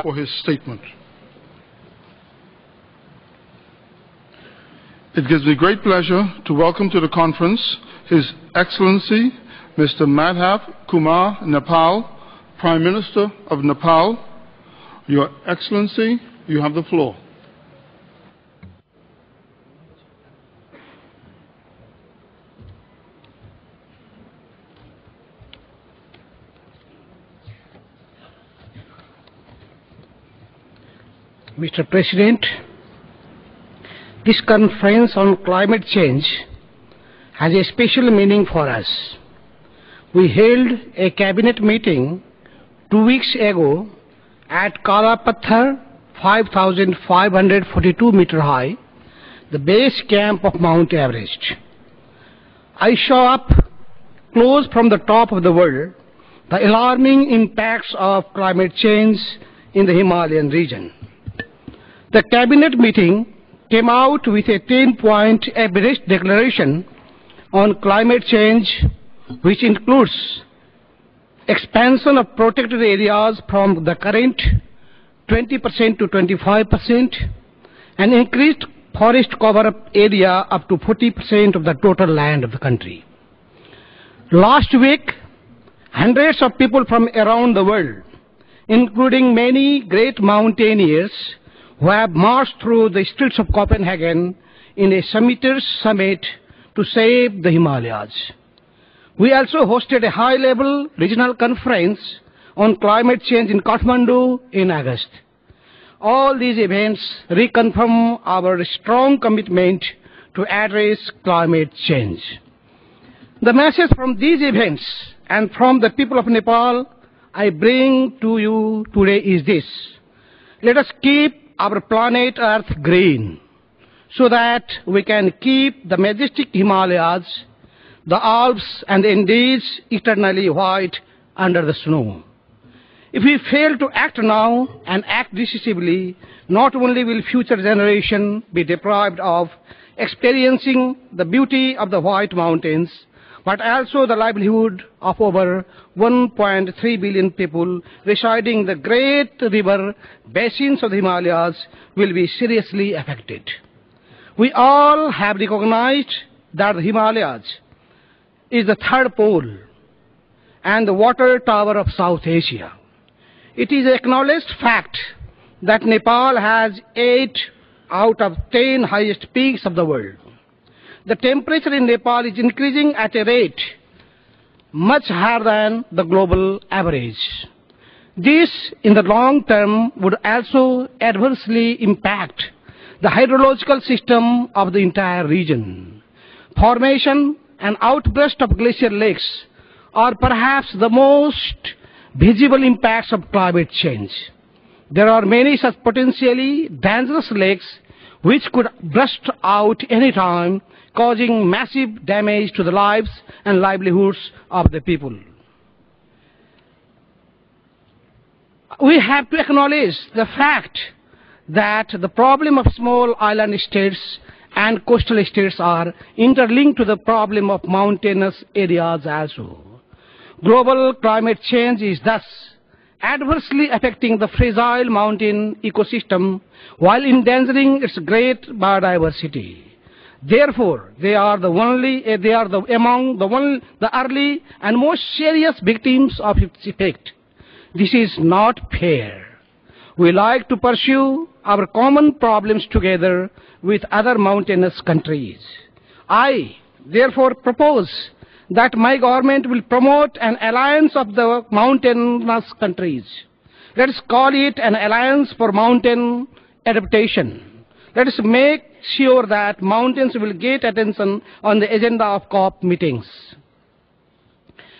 for his statement. It gives me great pleasure to welcome to the conference His Excellency Mr. Madhav Kumar Nepal, Prime Minister of Nepal. Your Excellency, you have the floor. Mr. President, this conference on climate change has a special meaning for us. We held a cabinet meeting 2 weeks ago at Kala Patthar, 5,542 meter high, the base camp of Mount Everest. I saw up close from the top of the world the alarming impacts of climate change in the Himalayan region. The cabinet meeting came out with a 10-point Everest declaration on climate change, which includes expansion of protected areas from the current 20% to 25% and increased forest cover area up to 40% of the total land of the country. Last week, hundreds of people from around the world, including many great mountaineers, who have marched through the streets of Copenhagen in a summiters summit to save the Himalayas. We also hosted a high-level regional conference on climate change in Kathmandu in August. All these events reconfirm our strong commitment to address climate change. The message from these events and from the people of Nepal I bring to you today is this: let us keep our planet Earth green, so that we can keep the majestic Himalayas, the Alps and the Andes eternally white under the snow. If we fail to act now and act decisively, not only will future generations be deprived of experiencing the beauty of the White Mountains, but also the livelihood of over 1.3 billion people residing in the great river basins of the Himalayas will be seriously affected. We all have recognized that the Himalayas is the third pole and the water tower of South Asia. It is an acknowledged fact that Nepal has 8 out of 10 highest peaks of the world. The temperature in Nepal is increasing at a rate much higher than the global average. This, in the long term, would also adversely impact the hydrological system of the entire region. Formation and outburst of glacier lakes are perhaps the most visible impacts of climate change. There are many such potentially dangerous lakes which could burst out any time, causing massive damage to the lives and livelihoods of the people. We have to acknowledge the fact that the problem of small island states and coastal states are interlinked to the problem of mountainous areas also. Global climate change is thus adversely affecting the fragile mountain ecosystem while endangering its great biodiversity. Therefore, they are among the early and most serious victims of its effect. This is not fair. We like to pursue our common problems together with other mountainous countries. I, therefore, propose that my government will promote an alliance of the mountainous countries. Let us call it an alliance for mountain adaptation. Let us make sure that mountains will get attention on the agenda of COP meetings.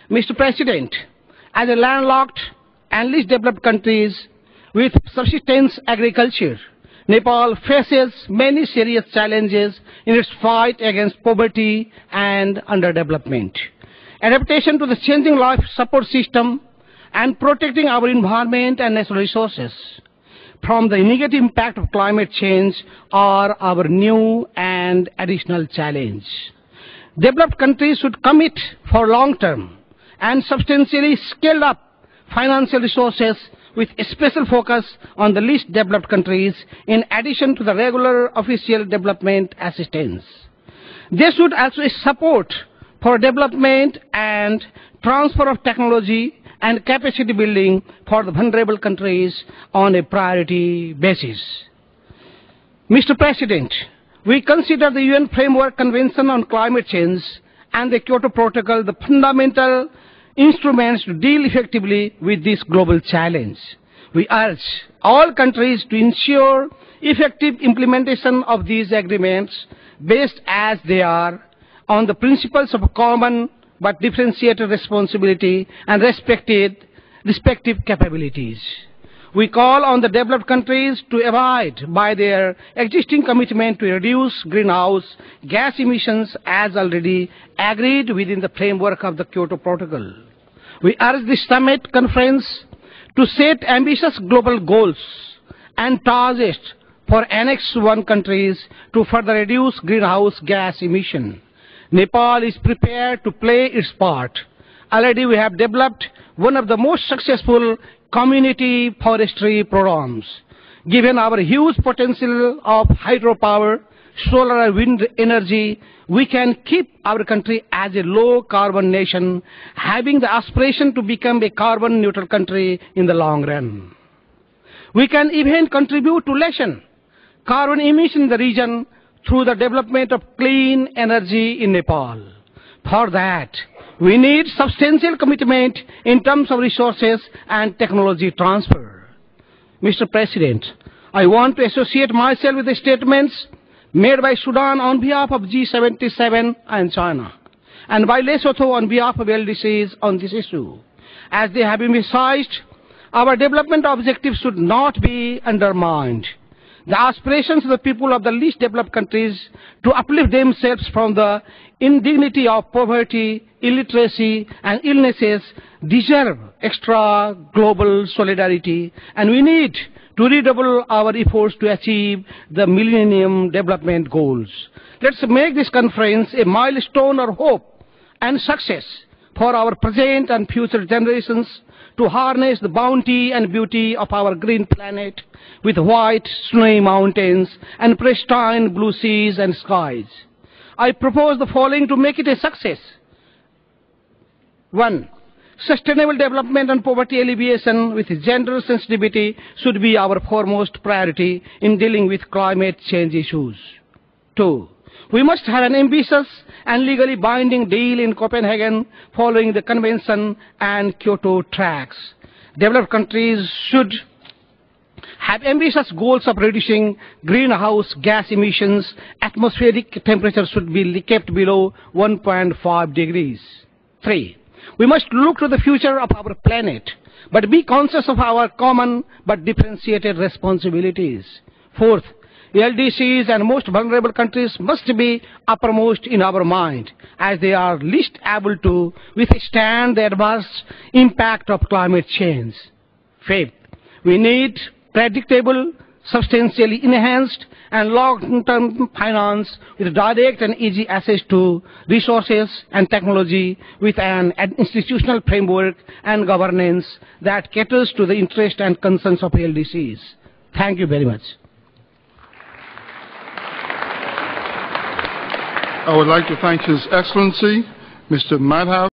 Mr. President, as a landlocked and least developed countries with subsistence agriculture, Nepal faces many serious challenges in its fight against poverty and underdevelopment. Adaptation to the changing life support system and protecting our environment and natural resources from the negative impact of climate change are our new and additional challenge. Developed countries should commit for long term and substantially scale up financial resources with a special focus on the least developed countries in addition to the regular official development assistance. They should also support for development and transfer of technology and capacity building for the vulnerable countries on a priority basis. Mr. President, we consider the UN Framework Convention on Climate Change and the Kyoto Protocol the fundamental instruments to deal effectively with this global challenge. We urge all countries to ensure effective implementation of these agreements based as they are on the principles of common but differentiated responsibility and respective capabilities. We call on the developed countries to abide by their existing commitment to reduce greenhouse gas emissions as already agreed within the framework of the Kyoto Protocol. We urge the summit conference to set ambitious global goals and targets for Annex I countries to further reduce greenhouse gas emission. Nepal is prepared to play its part. Already we have developed one of the most successful community forestry programs. Given our huge potential of hydropower, solar and wind energy, we can keep our country as a low-carbon nation, having the aspiration to become a carbon-neutral country in the long run. We can even contribute to lessen carbon emission in the region through the development of clean energy in Nepal. For that, we need substantial commitment in terms of resources and technology transfer. Mr. President, I want to associate myself with the statements made by Sudan on behalf of G77 and China, and by Lesotho on behalf of LDCs on this issue. As they have emphasized, our development objectives should not be undermined. The aspirations of the people of the least developed countries to uplift themselves from the indignity of poverty, illiteracy, and illnesses deserve extra global solidarity, and we need to redouble our efforts to achieve the Millennium Development Goals. Let's make this conference a milestone of hope and success for our present and future generations to harness the bounty and beauty of our green planet with white snowy mountains and pristine blue seas and skies. I propose the following to make it a success. 1. Sustainable development and poverty alleviation with gender sensitivity should be our foremost priority in dealing with climate change issues. 2. We must have an ambitious and legally binding deal in Copenhagen following the Convention and Kyoto tracks. Developed countries should have ambitious goals of reducing greenhouse gas emissions. Atmospheric temperature should be kept below 1.5 degrees. 3. We must look to the future of our planet, but be conscious of our common but differentiated responsibilities. 4th, LDCs and most vulnerable countries must be uppermost in our mind, as they are least able to withstand the adverse impact of climate change. 5th, we need predictable, substantially enhanced and long-term finance with direct and easy access to resources and technology with an institutional framework and governance that caters to the interests and concerns of LDCs. Thank you very much. I would like to thank His Excellency, Mr. Madhav